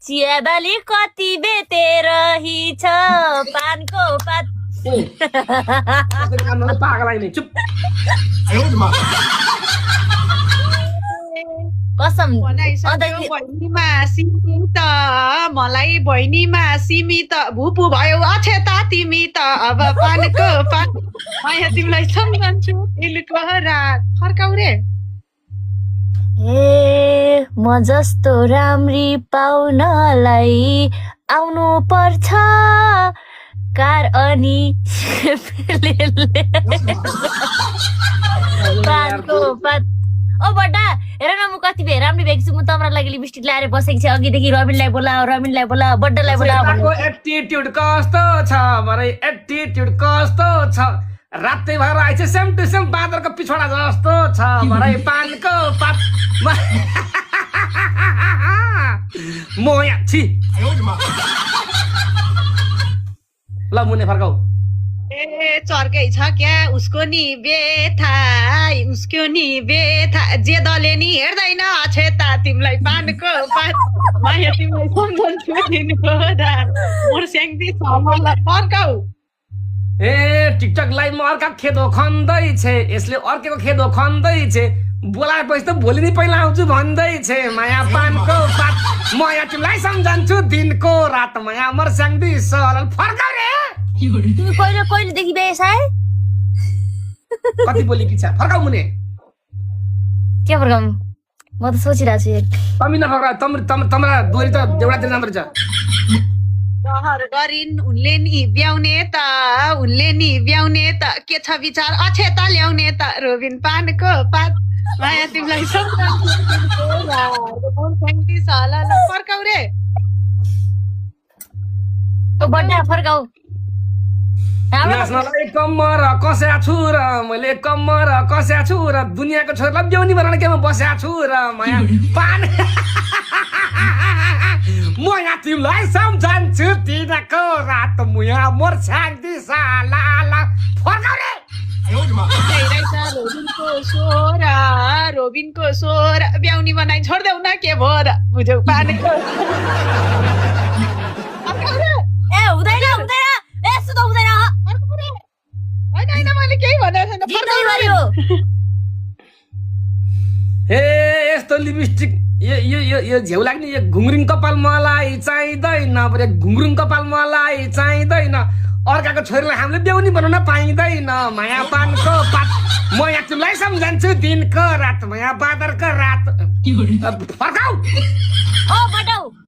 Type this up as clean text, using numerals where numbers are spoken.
चियाबाली कति बेतेर रहेछ पानको पात पागल नि चुप कसम बनाइसक्यो बहिनीमा सिमी त मलाई बहिनीमा सिमी त भुपु भयो अछेता तिमी त अब पानको पात माया तिमीलाई सम्झन्छु दिलको रात फर्काउ रे ए म जस्तो राम्री पाउनलाई आउनु पर्छ कार अनि पानको पात ओ बड्डा हेर न म कति बे राम्रो भेट्छु म तमरा लागि लिपस्टिक ल्याएर बसेको छु अघिदेखि रबिनलाई बोला बड्डालाई बोला एटिट्युड कस्तो छ मरै एटिट्युड कस्तो छ रातै भएर आइछ सेम टु सेम बाँदरको पिछोडा जस्तो छ मरै पानको पात म यहाँ छि ल मुने फर्काउ ए चर्कै छ क्या उसको नि बेथा उसको नि बेथा जे दले नि हेर्दैन अछेता तिमीलाई पानको पात माया तिमीलाई सम्झन्छु दिनको रात मुर्स्याङदी छ मलाई फर्काउ ए टिकटक लाइभमा अर्का खेदो खन्दै छे यसले अर्केको खेदो खन्दै छे बोलाएपछि त भोलि नै पहिला आउँछु भन्दै छे माया पानको पात म यहाँ तिमीलाई सम्झन्छु दिनको रात माया मर्स्याङदी सल फर्काउ रे तिमी कहिलेदेखि बेस है कति बोलेकी छ फर्काउ मुने के फर्काउँ म त सोचिरहेको छु एक तमी नफर्का तमरा दोरी त देउडातिर जाँदो रहेछ डहर गरिन् उनले नि ब्याउने त के छ विचार अछेता ल्याउने त रोबिन पानको पात माया तिमीलाई सम्झन्छु फर्काउ रे ओ बड्डा फर्काऊ नाच्नलाई कम्मर कस्या छु र मैले कम्मर कस्या छु र दुनियाँको छोरीलाई ब्याउनी बनाउन केमा बस्या छु र माया पान म यहाँ तिमीलाई सम्झन्छु दिनको रात म यहाँ मर्स्याङदी साला फर्काउ रे रोबिनको स्वर ब्याउनी बनाइ छोड्देऊ न के भो र बुझ्यौ पानीको ए हुँदैन यस्तो त हुँदैन होइन मैले केही भनेको छैन ए यस्तो लिपस्टिक यो झेउ लाग्ने यो घुङ्रिङ कपाल मलाई चाहिँदैन घुङ्रिङ कपाल मलाई चाहिँदैन अर्काको छोरीलाई हामीले ब्याउनी बनाउन पाइँदैन माया पानको पात म यहाँ तिमीलाई सम्झन्छु दिनको रात माया बादरको रात फर्काउ ओ बटाउ